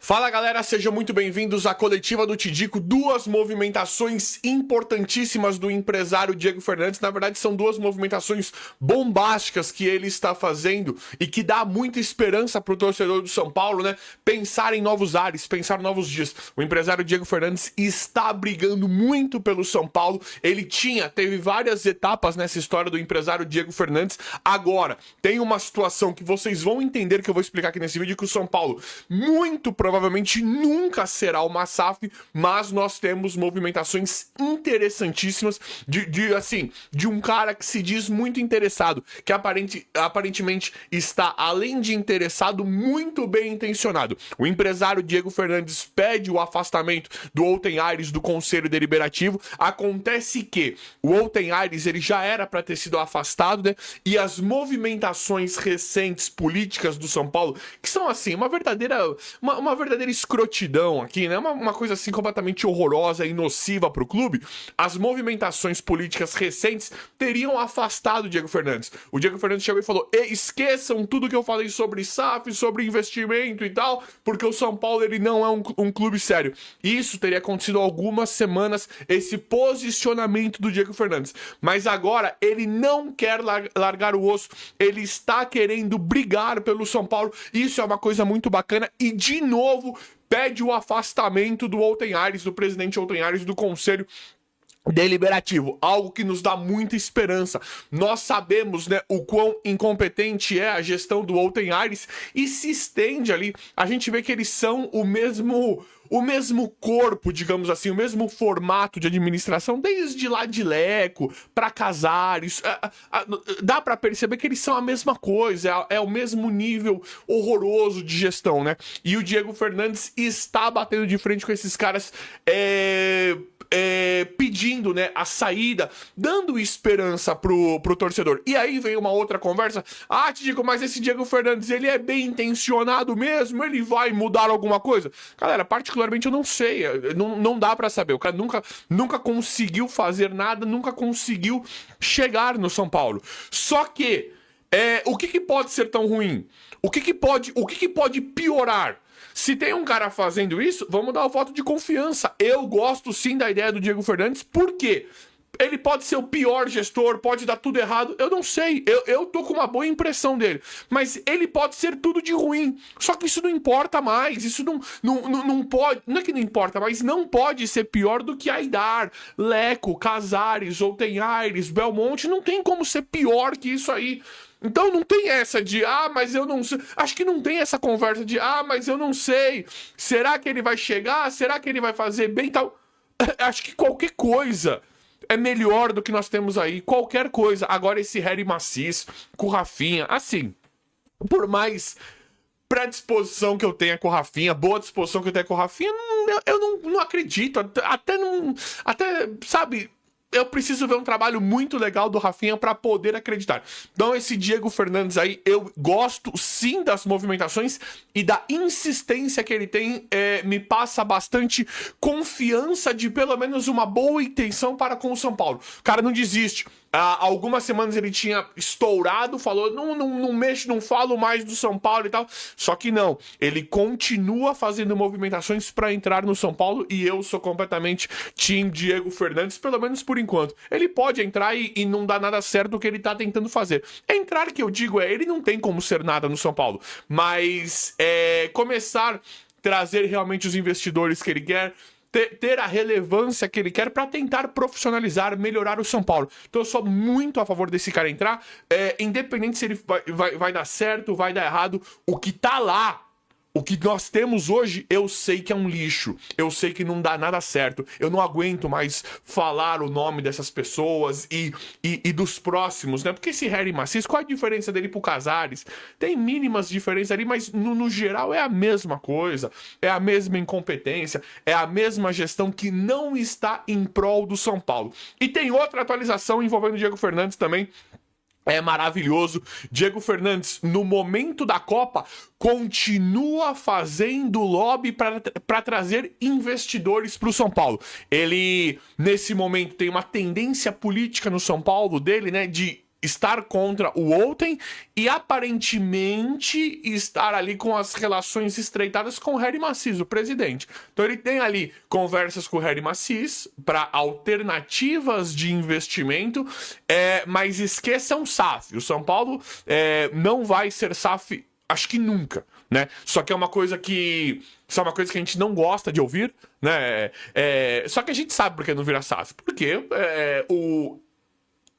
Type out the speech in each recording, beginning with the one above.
Fala galera, sejam muito bem-vindos à coletiva do Tidico. Duas movimentações importantíssimas do empresário Diego Fernandes. Na verdade, são duas movimentações bombásticas que ele está fazendo e que dá muita esperança para o torcedor do São Paulo, né? Pensar em novos ares, pensar em novos dias. O empresário Diego Fernandes está brigando muito pelo São Paulo. Ele teve várias etapas nessa história do empresário Diego Fernandes. Agora, tem uma situação que vocês vão entender, que eu vou explicar aqui nesse vídeo, que o São Paulo muito provavelmente nunca será uma SAF, mas nós temos movimentações interessantíssimas de um cara que se diz muito interessado, que aparentemente está, além de interessado, muito bem intencionado. O empresário Diego Fernandes pede o afastamento do Outen Aires do Conselho Deliberativo. Acontece que o Outen Aires ele já era para ter sido afastado, né? E as movimentações recentes políticas do São Paulo, que são assim, uma verdadeira escrotidão aqui, né? Uma coisa assim completamente horrorosa e nociva para o clube. As movimentações políticas recentes teriam afastado o Diego Fernandes. O Diego Fernandes chegou e falou: esqueçam tudo que eu falei sobre SAF, sobre investimento e tal, porque o São Paulo ele não é um clube sério. Isso teria acontecido há algumas semanas, esse posicionamento do Diego Fernandes. Mas agora ele não quer largar o osso, ele está querendo brigar pelo São Paulo. Isso é uma coisa muito bacana e, de novo, pede o afastamento do Outen Aires, do presidente Outen Aires, do Conselho Deliberativo, algo que nos dá muita esperança. Nós sabemos, né, o quão incompetente é a gestão do Outen Aires e se estende ali. A gente vê que eles são o mesmo corpo, digamos assim, o mesmo formato de administração, desde lá de Leco para Casares. Dá para perceber que eles são a mesma coisa, é o mesmo nível horroroso de gestão, né? E o Diego Fernandes está batendo de frente com esses caras, pedindo, né, a saída, dando esperança pro torcedor. E aí vem uma outra conversa: te digo, mas esse Diego Fernandes, ele é bem intencionado mesmo? Ele vai mudar alguma coisa? Galera, particularmente eu não sei, não dá pra saber. O cara nunca conseguiu fazer nada, nunca conseguiu chegar no São Paulo. Só que, o que pode ser tão ruim? O que pode piorar? Se tem um cara fazendo isso, vamos dar o voto de confiança. Eu gosto sim da ideia do Diego Fernandes, por quê? Ele pode ser o pior gestor, pode dar tudo errado, eu não sei, eu tô com uma boa impressão dele, mas ele pode ser tudo de ruim, só que isso não importa mais, isso não pode, não é que não importa, mas não pode ser pior do que Aidar, Leco, Casares, Outen Aires, Belmonte, não tem como ser pior que isso aí. Então não tem essa de, mas eu não sei. Acho que não tem essa conversa de, mas eu não sei. Será que ele vai chegar? Será que ele vai fazer bem e tal? Acho que qualquer coisa é melhor do que nós temos aí. Qualquer coisa. Agora esse Harry Macis com o Rafinha, assim, por mais predisposição que eu tenha com o Rafinha, boa disposição que eu tenha com o Rafinha, eu não acredito. Até, sabe, eu preciso ver um trabalho muito legal do Rafinha para poder acreditar. Então esse Diego Fernandes aí, eu gosto sim das movimentações e da insistência que ele tem, me passa bastante confiança de pelo menos uma boa intenção para com o São Paulo. O cara não desiste. Há algumas semanas ele tinha estourado, falou, não mexo, não falo mais do São Paulo e tal. Só que não, ele continua fazendo movimentações para entrar no São Paulo e eu sou completamente time Diego Fernandes, pelo menos por enquanto. Ele pode entrar e não dá nada certo o que ele tá tentando fazer. Entrar, que eu digo, ele não tem como ser nada no São Paulo, mas começar a trazer realmente os investidores que ele quer, ter a relevância que ele quer para tentar profissionalizar, melhorar o São Paulo. Então eu sou muito a favor desse cara entrar, independente se ele vai dar certo, vai dar errado, o que tá lá, o que nós temos hoje, eu sei que é um lixo. Eu sei que não dá nada certo. Eu não aguento mais falar o nome dessas pessoas e dos próximos, né? Porque esse Harry Macis, qual a diferença dele pro Casares? Tem mínimas diferenças ali, mas no geral é a mesma coisa. É a mesma incompetência. É a mesma gestão que não está em prol do São Paulo. E tem outra atualização envolvendo o Diego Fernandes também. É maravilhoso. Diego Fernandes, no momento da Copa, continua fazendo lobby para trazer investidores para o São Paulo. Ele, nesse momento, tem uma tendência política no São Paulo dele, né, de estar contra o Outen e aparentemente estar ali com as relações estreitadas com o Harry Macis, o presidente. Então ele tem ali conversas com o Harry Macis para alternativas de investimento, mas esqueçam SAF. O São Paulo não vai ser SAF, acho que nunca, né? Só que é uma coisa que a gente não gosta de ouvir, né? Só que a gente sabe por que não vira SAF. Porque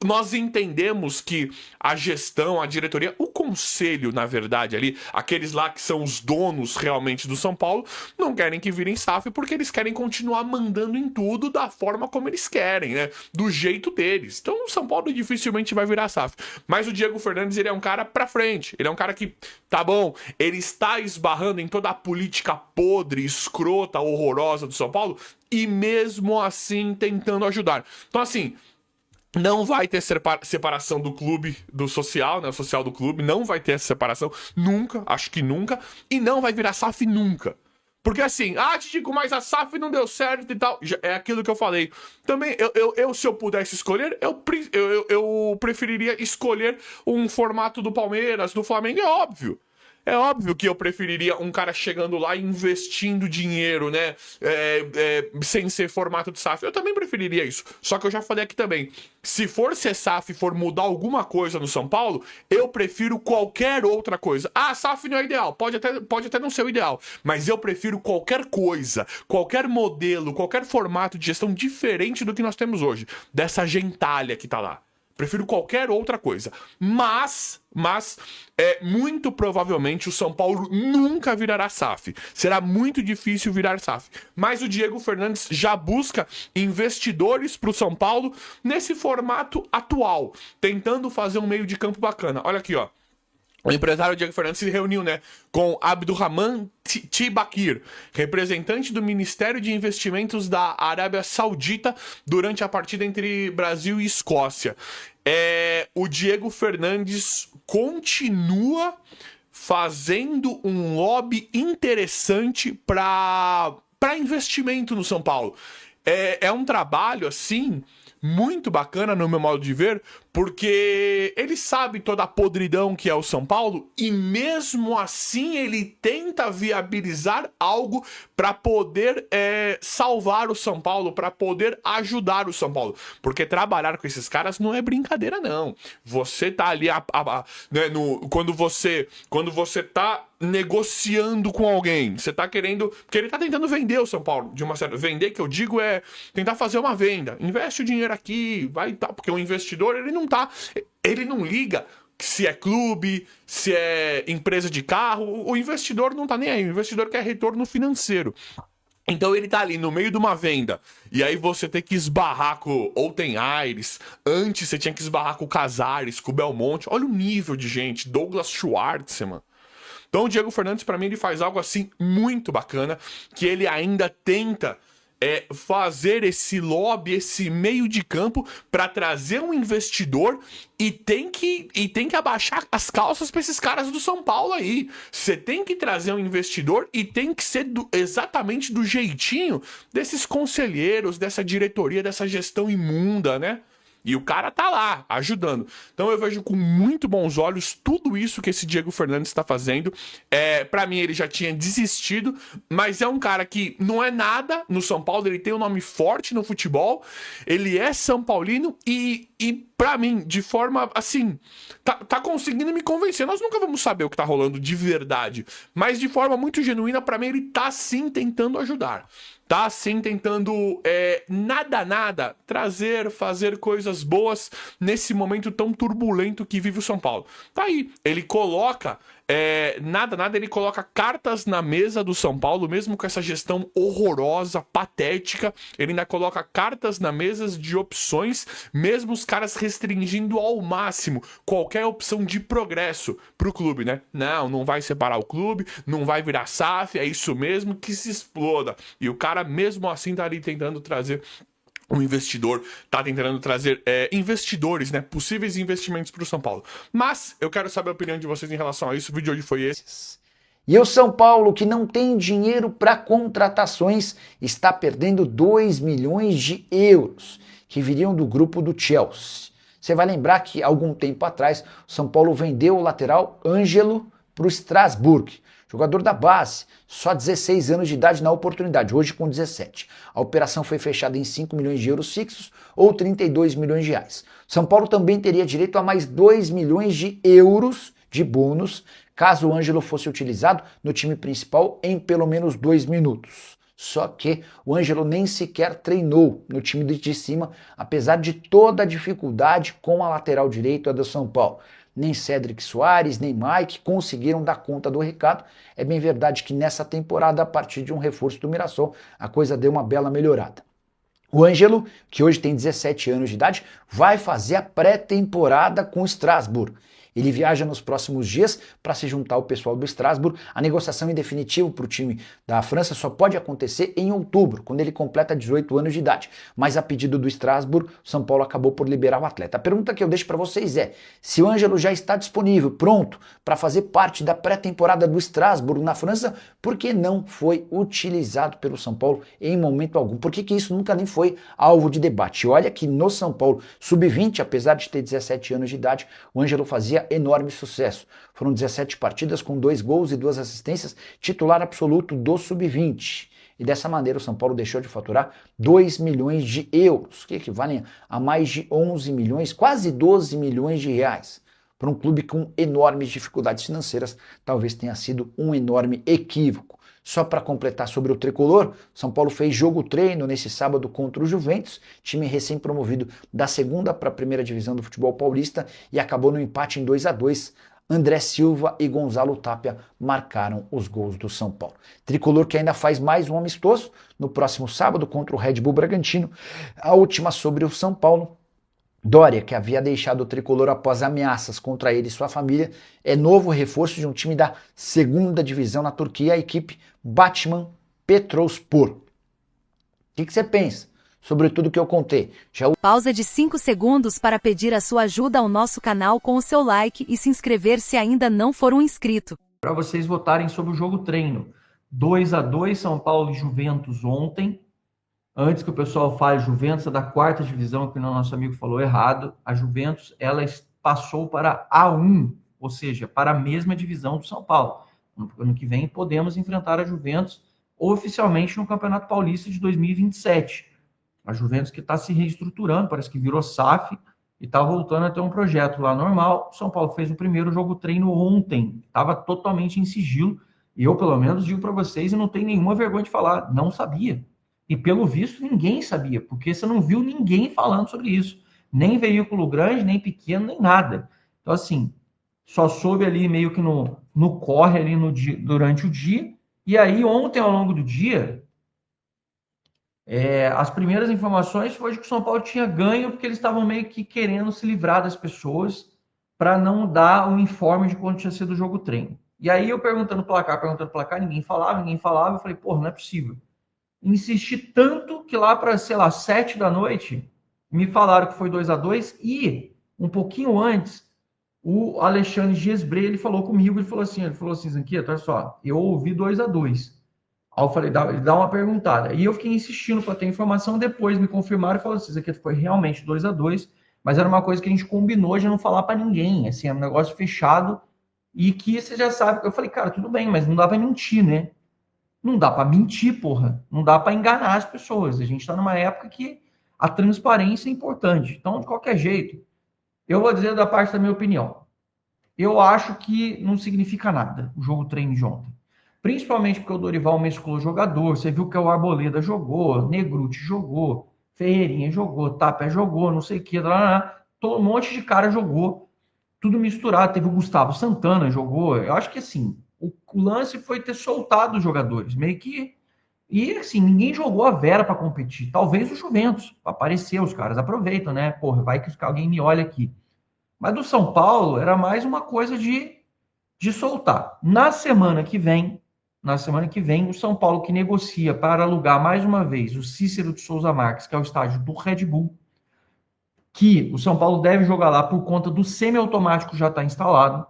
nós entendemos que a gestão, a diretoria, o conselho, na verdade, ali, aqueles lá que são os donos realmente do São Paulo, não querem que virem SAF porque eles querem continuar mandando em tudo da forma como eles querem, né? Do jeito deles. Então o São Paulo dificilmente vai virar SAF. Mas o Diego Fernandes, ele é um cara pra frente. Ele é um cara que, tá bom, ele está esbarrando em toda a política podre, escrota, horrorosa do São Paulo e mesmo assim tentando ajudar. Então assim, não vai ter separação do clube, do social, né? O social do clube, não vai ter essa separação nunca, acho que nunca, e não vai virar SAF nunca. Porque assim, Tico, mas a SAF não deu certo e tal. É aquilo que eu falei. Também, se eu pudesse escolher, eu preferiria escolher um formato do Palmeiras, do Flamengo, é óbvio. É óbvio que eu preferiria um cara chegando lá e investindo dinheiro, né? Sem ser formato de SAF. Eu também preferiria isso. Só que eu já falei aqui também. Se for ser SAF e for mudar alguma coisa no São Paulo, eu prefiro qualquer outra coisa. SAF não é ideal. Pode até não ser o ideal. Mas eu prefiro qualquer coisa, qualquer modelo, qualquer formato de gestão diferente do que nós temos hoje. Dessa gentalha que tá lá. Prefiro qualquer outra coisa. Mas muito provavelmente o São Paulo nunca virará SAF. Será muito difícil virar SAF. Mas o Diego Fernandes já busca investidores para o São Paulo nesse formato atual, tentando fazer um meio de campo bacana. Olha aqui, ó. O empresário Diego Fernandes se reuniu, né, com Abdurrahman Tibakir, representante do Ministério de Investimentos da Arábia Saudita, durante a partida entre Brasil e Escócia. O Diego Fernandes continua fazendo um lobby interessante para investimento no São Paulo. É um trabalho, assim, muito bacana no meu modo de ver, porque ele sabe toda a podridão que é o São Paulo e mesmo assim ele tenta viabilizar algo para poder salvar o São Paulo, para poder ajudar o São Paulo. Porque trabalhar com esses caras não é brincadeira, não. Você tá ali, né, quando você tá negociando com alguém, você tá querendo, porque ele tá tentando vender o São Paulo, de uma certa, vender que eu digo é tentar fazer uma venda, investe o dinheiro aqui, vai, tá, porque o investidor ele não liga se é clube, se é empresa de carro, o investidor não tá nem aí, o investidor quer retorno financeiro. Então ele tá ali no meio de uma venda, e aí você tem que esbarrar com o Outen Aires, antes você tinha que esbarrar com o Casares, com o Belmonte, olha o nível de gente, Douglas Schwartzman. Então o Diego Fernandes, para mim, ele faz algo assim muito bacana, que ele ainda tenta fazer esse lobby, esse meio de campo para trazer um investidor e tem que abaixar as calças para esses caras do São Paulo aí. Você tem que trazer um investidor e tem que ser exatamente do jeitinho desses conselheiros, dessa diretoria, dessa gestão imunda, né? E o cara tá lá, ajudando. Então eu vejo com muito bons olhos tudo isso que esse Diego Fernandes está fazendo. Para mim, ele já tinha desistido, mas é um cara que não é nada no São Paulo, ele tem um nome forte no futebol, ele é São Paulino e para mim, de forma, assim, tá conseguindo me convencer. Nós nunca vamos saber o que tá rolando de verdade, mas de forma muito genuína, para mim, ele tá sim tentando ajudar. Tá sim tentando fazer coisas boas nesse momento tão turbulento que vive o São Paulo. Tá aí, ele coloca ele coloca cartas na mesa do São Paulo, mesmo com essa gestão horrorosa, patética, ele ainda coloca cartas na mesa de opções, mesmo os caras restringindo ao máximo qualquer opção de progresso pro clube, né? Não vai separar o clube, não vai virar SAF, é isso mesmo, que se exploda. E o cara mesmo assim tá ali tentando trazer um investidor, tá tentando trazer investidores, né? Possíveis investimentos para o São Paulo. Mas eu quero saber a opinião de vocês em relação a isso. O vídeo de hoje foi esse. E o São Paulo, que não tem dinheiro para contratações, está perdendo 2 milhões de euros que viriam do grupo do Chelsea. Você vai lembrar que algum tempo atrás o São Paulo vendeu o lateral Ângelo para o Strasbourg, jogador da base, só 16 anos de idade na oportunidade, hoje com 17. A operação foi fechada em 5 milhões de euros fixos ou 32 milhões de reais. São Paulo também teria direito a mais 2 milhões de euros de bônus caso o Ângelo fosse utilizado no time principal em pelo menos 2 minutos. Só que o Ângelo nem sequer treinou no time de cima, apesar de toda a dificuldade com a lateral direita do São Paulo. Nem Cédric Soares, nem Mike conseguiram dar conta do recado. É bem verdade que nessa temporada, a partir de um reforço do Mirassol, a coisa deu uma bela melhorada. O Ângelo, que hoje tem 17 anos de idade, vai fazer a pré-temporada com o Strasbourg. Ele viaja nos próximos dias para se juntar ao pessoal do Strasbourg. A negociação em definitivo para o time da França só pode acontecer em outubro, quando ele completa 18 anos de idade. Mas a pedido do Strasbourg, São Paulo acabou por liberar o atleta. A pergunta que eu deixo para vocês é, se o Ângelo já está disponível, pronto, para fazer parte da pré-temporada do Strasbourg na França, por que não foi utilizado pelo São Paulo em momento algum? Por que isso nunca nem foi alvo de debate? E olha que no São Paulo sub-20, apesar de ter 17 anos de idade, o Ângelo fazia enorme sucesso. Foram 17 partidas com 2 gols e 2 assistências, titular absoluto do sub-20. E dessa maneira o São Paulo deixou de faturar 2 milhões de euros, que equivalem a mais de 11 milhões, quase 12 milhões de reais. Para um clube com enormes dificuldades financeiras, talvez tenha sido um enorme equívoco. Só para completar sobre o tricolor, São Paulo fez jogo-treino nesse sábado contra o Juventus, time recém-promovido da segunda para a primeira divisão do futebol paulista, e acabou no empate em 2-2. André Silva e Gonzalo Tapia marcaram os gols do São Paulo. Tricolor que ainda faz mais um amistoso no próximo sábado contra o Red Bull Bragantino. A última sobre o São Paulo. Dória, que havia deixado o tricolor após ameaças contra ele e sua família, é novo reforço de um time da segunda divisão na Turquia, a equipe Batman Petrospor. O que você pensa sobre tudo que eu contei? Pausa de 5 segundos para pedir a sua ajuda ao nosso canal com o seu like e se inscrever se ainda não for um inscrito. Para vocês votarem sobre o jogo treino. 2-2 São Paulo e Juventus ontem. Antes que o pessoal fale, Juventus é da quarta divisão, que o nosso amigo falou errado. A Juventus, ela passou para A1, ou seja, para a mesma divisão do São Paulo. No ano que vem podemos enfrentar a Juventus oficialmente no Campeonato Paulista de 2027. A Juventus que está se reestruturando, parece que virou SAF e está voltando a ter um projeto lá normal. O São Paulo fez o primeiro jogo treino ontem, estava totalmente em sigilo. E eu, pelo menos, digo para vocês, e não tenho nenhuma vergonha de falar, não sabia. E, pelo visto, ninguém sabia, porque você não viu ninguém falando sobre isso. Nem veículo grande, nem pequeno, nem nada. Então, assim, só soube ali meio que no corre ali durante o dia. E aí, ontem, ao longo do dia, as primeiras informações foi de que o São Paulo tinha ganho, porque eles estavam meio que querendo se livrar das pessoas para não dar um informe de quando tinha sido o jogo treino. E aí, eu perguntando placar, ninguém falava. Eu falei, porra, não é possível. Insisti tanto que lá para, 7 da noite, me falaram que foi 2-2 e, um pouquinho antes, o Alexandre Gesbré, ele falou comigo, ele falou assim, Zanqueto, olha só, eu ouvi 2-2. Aí eu falei, dá uma perguntada. E eu fiquei insistindo para ter informação, depois me confirmaram e falaram assim, Zanqueto, foi realmente 2-2, mas era uma coisa que a gente combinou de não falar para ninguém, assim, é um negócio fechado e que você já sabe. Eu falei, cara, tudo bem, mas não dá para mentir, né? Não dá para mentir, porra. Não dá para enganar as pessoas. A gente está numa época que a transparência é importante. Então, de qualquer jeito, eu vou dizer da parte da minha opinião. Eu acho que não significa nada o jogo treino de ontem. Principalmente porque o Dorival mesclou jogador. Você viu que o Arboleda jogou, Negruti jogou, Ferreirinha jogou, Tapia jogou, não sei o que, um monte de cara jogou. Tudo misturado. Teve o Gustavo Santana jogou. Eu acho que assim, o lance foi ter soltado os jogadores, meio que... E, assim, ninguém jogou a vera para competir. Talvez o Juventus, apareceu, os caras aproveitam, né? Porra, vai que alguém me olha aqui. Mas do São Paulo, era mais uma coisa de soltar. Na semana que vem, o São Paulo que negocia para alugar mais uma vez o Cícero de Souza Marques, que é o estádio do Red Bull, que o São Paulo deve jogar lá por conta do semiautomático já está instalado.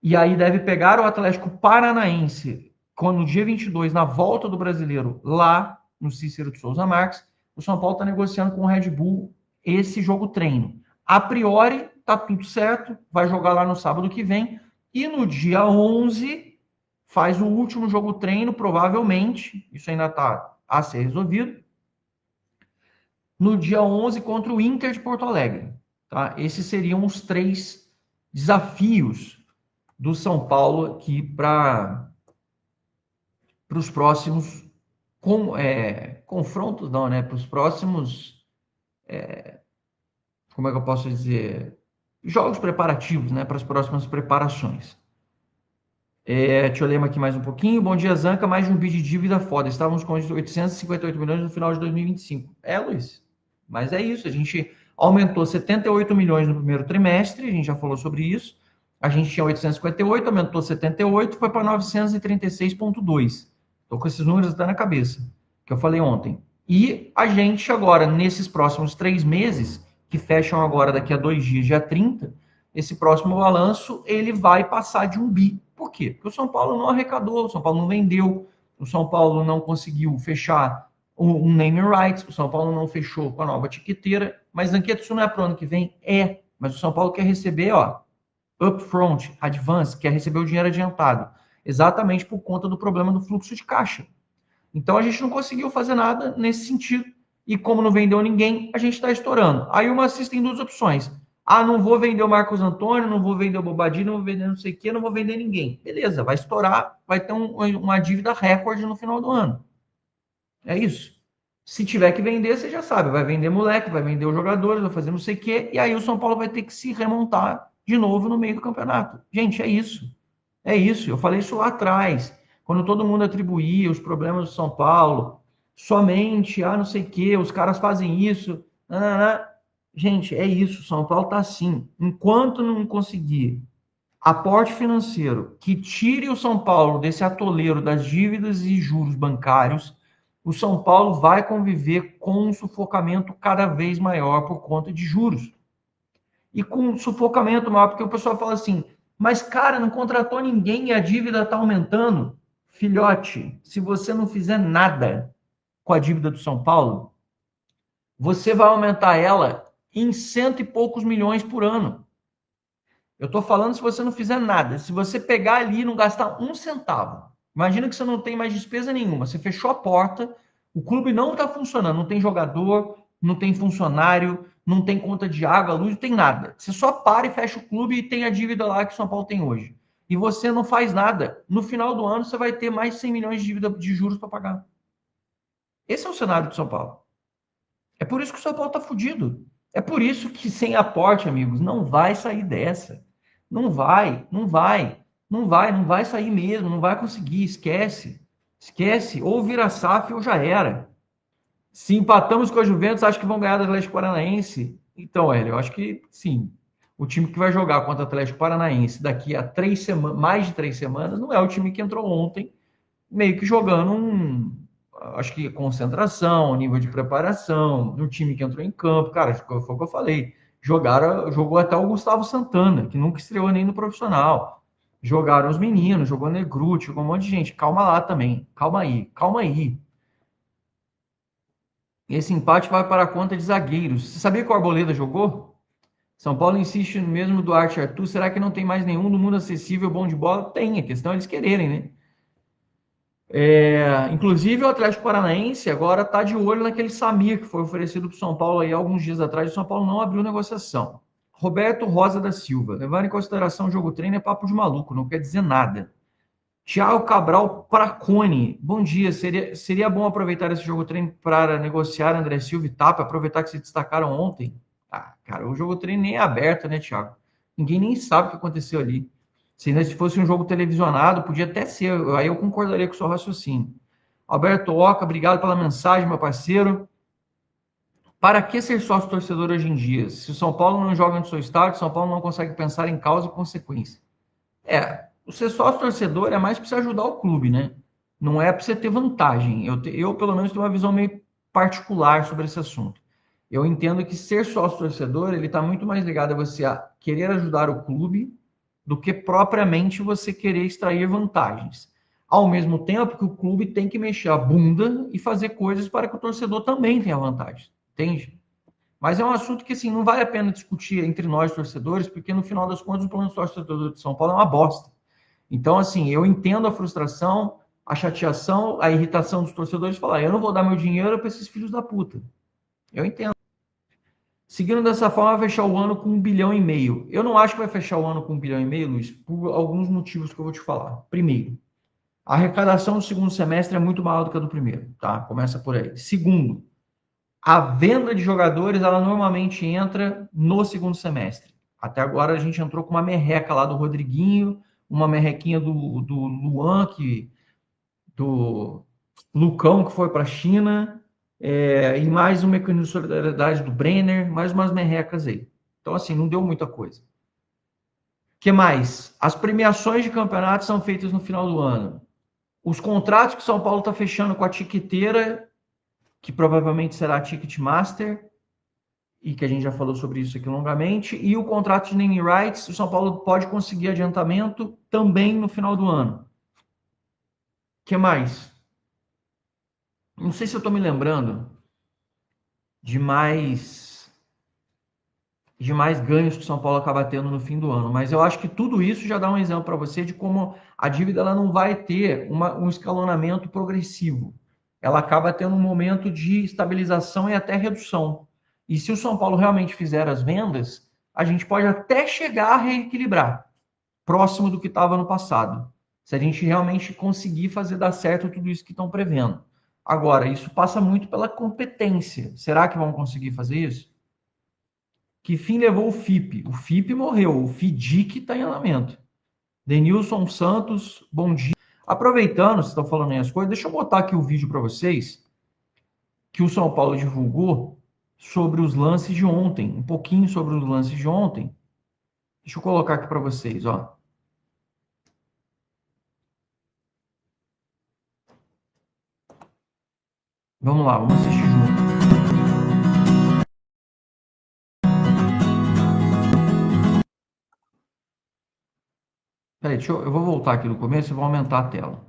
E aí deve pegar o Atlético Paranaense, quando no dia 22, na volta do Brasileiro, lá no Cícero de Souza Marques, o São Paulo está negociando com o Red Bull esse jogo treino. A priori, tá tudo certo, vai jogar lá no sábado que vem, e no dia 11 faz o último jogo treino, provavelmente, isso ainda está a ser resolvido, no dia 11 contra o Inter de Porto Alegre. Tá? Esses seriam os 3 desafios do São Paulo aqui para os próximos confrontos, não, né? Para os próximos, como é que eu posso dizer? Jogos preparativos, né? Para as próximas preparações. Deixa eu ler aqui mais um pouquinho. Bom dia, Zanca. Mais de um bi de dívida foda. Estávamos com 858 milhões no final de 2025. Luiz. Mas é isso. A gente aumentou 78 milhões no primeiro trimestre. A gente já falou sobre isso. A gente tinha 858, aumentou 78, foi para 936,2. Estou com esses números até na cabeça, que eu falei ontem. E a gente agora, nesses próximos 3 meses, que fecham agora daqui a 2 dias, dia 30, esse próximo balanço, ele vai passar de 1 bi. Por quê? Porque o São Paulo não arrecadou, o São Paulo não vendeu, o São Paulo não conseguiu fechar um name rights, o São Paulo não fechou com a nova tiqueteira, mas Zanqueto, isso não é para o ano que vem? Mas o São Paulo quer receber, upfront, advance, quer receber o dinheiro adiantado, exatamente por conta do problema do fluxo de caixa. Então a gente não conseguiu fazer nada nesse sentido, e como não vendeu ninguém, a gente está estourando. Aí o Maciço tem 2 opções. Não vou vender o Marcos Antônio, não vou vender o Bobadilha, não vou vender não sei o que, não vou vender ninguém. Beleza, vai estourar, vai ter uma dívida recorde no final do ano. É isso. Se tiver que vender, você já sabe, vai vender moleque, vai vender os jogadores, vai fazer não sei o que, e aí o São Paulo vai ter que se remontar de novo no meio do campeonato. Gente, é isso. É isso. Eu falei isso lá atrás, quando todo mundo atribuía os problemas do São Paulo, somente, não sei o que, os caras fazem isso, Gente, é isso. São Paulo está assim. Enquanto não conseguir aporte financeiro que tire o São Paulo desse atoleiro das dívidas e juros bancários, o São Paulo vai conviver com um sufocamento cada vez maior por conta de juros. E com um sufocamento maior, porque o pessoal fala assim, mas cara, não contratou ninguém e a dívida está aumentando. Filhote, se você não fizer nada com a dívida do São Paulo, você vai aumentar ela em 100 e poucos milhões por ano. Eu estou falando se você não fizer nada. Se você pegar ali e não gastar 1 centavo. Imagina que você não tem mais despesa nenhuma. Você fechou a porta, o clube não está funcionando. Não tem jogador, não tem funcionário, não tem conta de água, luz, não tem nada. Você só para e fecha o clube e tem a dívida lá que o São Paulo tem hoje. E você não faz nada. No final do ano, você vai ter mais de 100 milhões de dívida de juros para pagar. Esse é o cenário do São Paulo. É por isso que o São Paulo está fudido. É por isso que sem aporte, amigos, não vai sair dessa. Não vai sair mesmo, não vai conseguir, esquece. Ou vira SAF ou já era. Se empatamos com a Juventus, acho que vão ganhar do Atlético Paranaense. Então, eu acho que sim. O time que vai jogar contra o Atlético Paranaense daqui a mais de 3 semanas, não é o time que entrou ontem, meio que jogando acho que concentração, nível de preparação, no time que entrou em campo. Cara, foi o que eu falei. Jogou até o Gustavo Santana, que nunca estreou nem no profissional. Jogaram os meninos, jogou Negruti, jogou um monte de gente. Calma lá também. Calma aí. Esse empate vai para a conta de zagueiros. Você sabia que o Arboleda jogou? São Paulo insiste no mesmo Duarte e Arthur. Será que não tem mais nenhum no mundo acessível, bom de bola? Tem, a questão é eles quererem, né? Inclusive o Atlético Paranaense agora está de olho naquele Samir que foi oferecido para o São Paulo aí alguns dias atrás. O São Paulo não abriu negociação. Roberto Rosa da Silva, levando em consideração o jogo treino é papo de maluco, não quer dizer nada. Thiago Cabral Pracone, bom dia. Seria bom aproveitar esse jogo treino para negociar André Silva e Tapa, aproveitar que se destacaram ontem. Cara, o jogo treino nem é aberto, né, Thiago? Ninguém nem sabe o que aconteceu ali. Se fosse um jogo televisionado, podia até ser. Aí eu concordaria com o seu raciocínio. Alberto Oca, obrigado pela mensagem, meu parceiro. Para que ser sócio torcedor hoje em dia? Se o São Paulo não joga no seu estádio, o São Paulo não consegue pensar em causa e consequência. O ser sócio torcedor é mais para você ajudar o clube, né? Não é para você ter vantagem. Eu, pelo menos, tenho uma visão meio particular sobre esse assunto. Eu entendo que ser sócio torcedor, ele está muito mais ligado a você querer ajudar o clube do que propriamente você querer extrair vantagens. Ao mesmo tempo que o clube tem que mexer a bunda e fazer coisas para que o torcedor também tenha vantagem. Entende? Mas é um assunto que, assim, não vale a pena discutir entre nós, torcedores, porque, no final das contas, o plano de torcedor de São Paulo é uma bosta. Então, assim, eu entendo a frustração, a chateação, a irritação dos torcedores de falar, eu não vou dar meu dinheiro para esses filhos da puta. Eu entendo. Seguindo dessa forma, vai fechar o ano com 1,5 bilhão. Eu não acho que vai fechar o ano com 1,5 bilhão, Luiz, por alguns motivos que eu vou te falar. Primeiro, a arrecadação do segundo semestre é muito maior do que a do primeiro, tá? Começa por aí. Segundo, a venda de jogadores, ela normalmente entra no segundo semestre. Até agora a gente entrou com uma merreca lá do Rodriguinho, uma merrequinha do Luan, do Lucão, que foi para a China, e mais um mecanismo de solidariedade do Brenner, mais umas merrecas aí. Então, assim, não deu muita coisa. O que mais? As premiações de campeonato são feitas no final do ano. Os contratos que o São Paulo está fechando com a tiqueteira, que provavelmente será a Ticketmaster, e que a gente já falou sobre isso aqui longamente, e o contrato de naming rights, o São Paulo pode conseguir adiantamento também no final do ano. O que mais? Não sei se eu estou me lembrando de mais ganhos que o São Paulo acaba tendo no fim do ano, mas eu acho que tudo isso já dá um exemplo para você de como a dívida ela não vai ter um escalonamento progressivo. Ela acaba tendo um momento de estabilização e até redução. E se o São Paulo realmente fizer as vendas, a gente pode até chegar a reequilibrar, próximo do que estava no passado. Se a gente realmente conseguir fazer dar certo tudo isso que estão prevendo. Agora, isso passa muito pela competência. Será que vão conseguir fazer isso? Que fim levou o FIP? O FIP morreu, o FIDIC está em andamento. Denilson Santos, bom dia. Aproveitando, vocês estão falando aí as coisas, deixa eu botar aqui o vídeo para vocês, que o São Paulo divulgou sobre os lances de ontem, um pouquinho sobre os lances de ontem. Deixa eu colocar aqui para vocês, ó. Vamos lá, vamos assistir junto. Peraí, eu vou voltar aqui do começo e vou aumentar a tela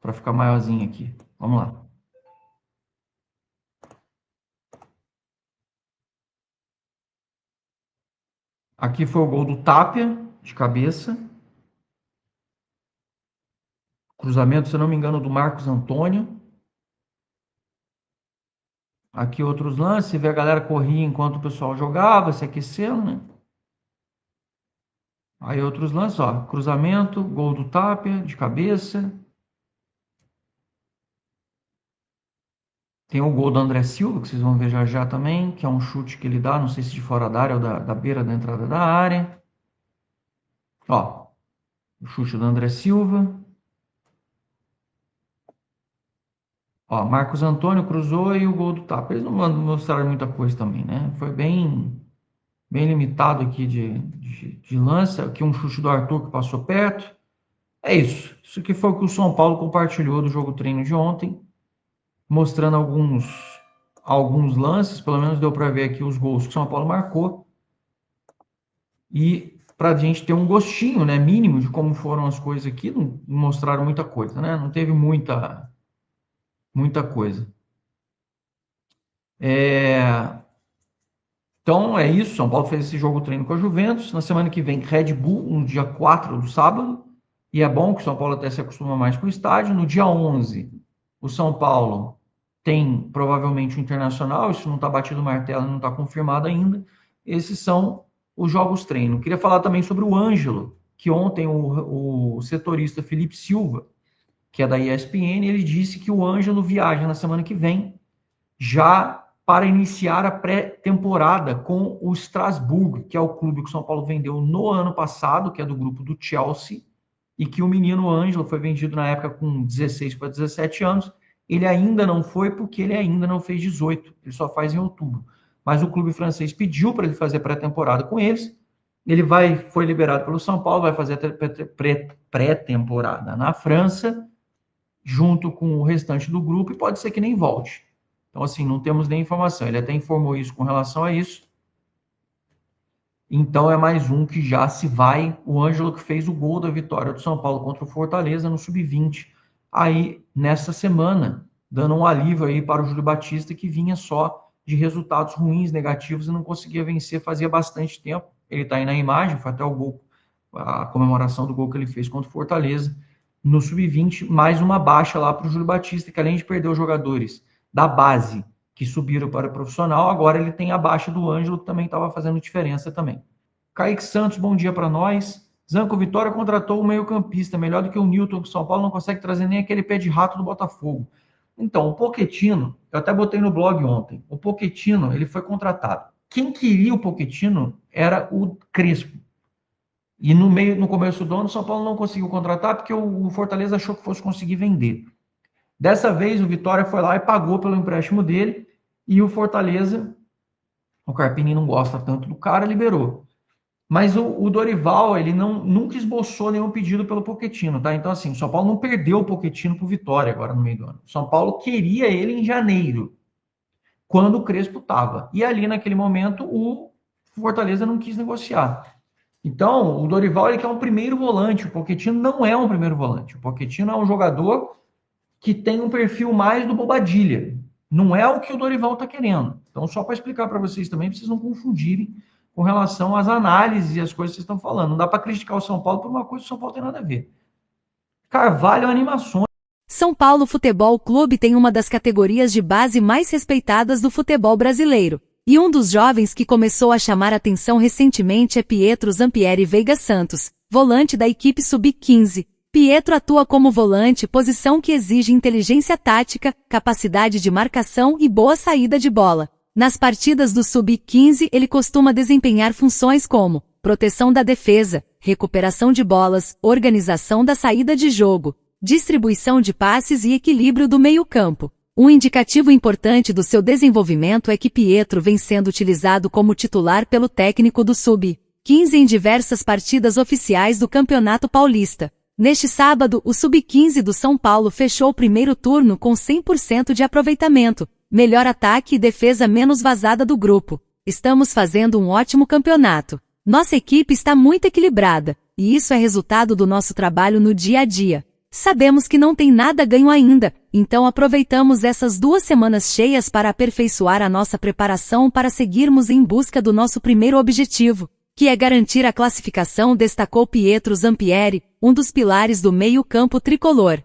para ficar maiorzinho aqui. Vamos lá. Aqui foi o gol do Tapia, de cabeça. Cruzamento, se eu não me engano, do Marcos Antônio. Aqui outros lances, você vê a galera corria enquanto o pessoal jogava, se aquecendo, né? Aí outros lances, ó, cruzamento, gol do Tapia, de cabeça. Tem o gol do André Silva, que vocês vão ver já já também, que é um chute que ele dá, não sei se de fora da área ou da beira da entrada da área. Ó, o chute do André Silva. Ó, Marcos Antônio cruzou e o gol do Tapia. Eles não mostraram muita coisa também, né? Foi bem limitado aqui de lance. Aqui um chute do Arthur que passou perto. É isso. Isso aqui foi o que o São Paulo compartilhou do jogo treino de ontem, mostrando alguns lances. Pelo menos deu para ver aqui os gols que o São Paulo marcou. E para a gente ter um gostinho, né, mínimo de como foram as coisas aqui, não mostraram muita coisa, né? Não teve muita coisa. Então é isso, São Paulo fez esse jogo treino com a Juventus. Na semana que vem, Red Bull, no dia 4 do sábado. E é bom que o São Paulo até se acostuma mais com o estádio. No dia 11, o São Paulo tem provavelmente o Internacional. Isso não está batido o martelo, não está confirmado ainda. Esses são os jogos treino. Queria falar também sobre o Ângelo, que ontem o setorista Felipe Silva, que é da ESPN, ele disse que o Ângelo viaja na semana que vem já para iniciar a pré-temporada com o Strasbourg, que é o clube que o São Paulo vendeu no ano passado, que é do grupo do Chelsea, e que o menino Ângelo foi vendido na época com 16 para 17 anos. Ele ainda não foi porque ele ainda não fez 18, ele só faz em outubro. Mas o clube francês pediu para ele fazer pré-temporada com eles. Ele foi liberado pelo São Paulo, vai fazer pré-temporada na França, junto com o restante do grupo, e pode ser que nem volte. Então, assim, não temos nem informação. Ele até informou isso com relação a isso. Então, é mais um que já se vai. O Ângelo que fez o gol da vitória do São Paulo contra o Fortaleza no Sub-20, aí, nessa semana, dando um alívio aí para o Júlio Batista, que vinha só de resultados ruins, negativos, e não conseguia vencer fazia bastante tempo. Ele está aí na imagem, foi até o gol, a comemoração do gol que ele fez contra o Fortaleza no Sub-20, mais uma baixa lá para o Júlio Batista, que além de perder os jogadores da base que subiram para o profissional, agora ele tem a baixa do Ângelo, que também estava fazendo diferença também. Kaique Santos, bom dia para nós. Zanco, Vitória contratou o meio-campista, melhor do que o Newton, que o São Paulo não consegue trazer nem aquele pé de rato do Botafogo. Então, o Pochettino, eu até botei no blog ontem, o Pochettino, ele foi contratado. Quem queria o Pochettino era o Crespo. E no começo do ano, o São Paulo não conseguiu contratar porque o Fortaleza achou que fosse conseguir vender. Dessa vez, o Vitória foi lá e pagou pelo empréstimo dele, e o Fortaleza, o Carpini não gosta tanto do cara, liberou. Mas o Dorival, ele nunca esboçou nenhum pedido pelo Pochettino, tá? Então, assim, o São Paulo não perdeu o Pochettino pro Vitória agora no meio do ano. O São Paulo queria ele em janeiro, quando o Crespo estava. E ali, naquele momento, o Fortaleza não quis negociar. Então, o Dorival, ele quer um primeiro volante. O Pochettino não é um primeiro volante. O Pochettino é um jogador que tem um perfil mais do Bobadilha. Não é o que o Dorival está querendo. Então, só para explicar para vocês também, para vocês não confundirem com relação às análises e as coisas que vocês estão falando. Não dá para criticar o São Paulo por uma coisa que o São Paulo tem nada a ver. Carvalho Animações. São Paulo Futebol Clube tem uma das categorias de base mais respeitadas do futebol brasileiro. E um dos jovens que começou a chamar atenção recentemente é Pietro Zampieri Veiga Santos, volante da equipe Sub-15. Pietro atua como volante, posição que exige inteligência tática, capacidade de marcação e boa saída de bola. Nas partidas do Sub-15 ele costuma desempenhar funções como proteção da defesa, recuperação de bolas, organização da saída de jogo, distribuição de passes e equilíbrio do meio-campo. Um indicativo importante do seu desenvolvimento é que Pietro vem sendo utilizado como titular pelo técnico do Sub-15 em diversas partidas oficiais do Campeonato Paulista. Neste sábado, o Sub-15 do São Paulo fechou o primeiro turno com 100% de aproveitamento, melhor ataque e defesa menos vazada do grupo. Estamos fazendo um ótimo campeonato. Nossa equipe está muito equilibrada, e isso é resultado do nosso trabalho no dia a dia. Sabemos que não tem nada ganho ainda, então aproveitamos essas 2 semanas cheias para aperfeiçoar a nossa preparação para seguirmos em busca do nosso primeiro objetivo, que é garantir a classificação, destacou Pietro Zampieri, um dos pilares do meio-campo tricolor.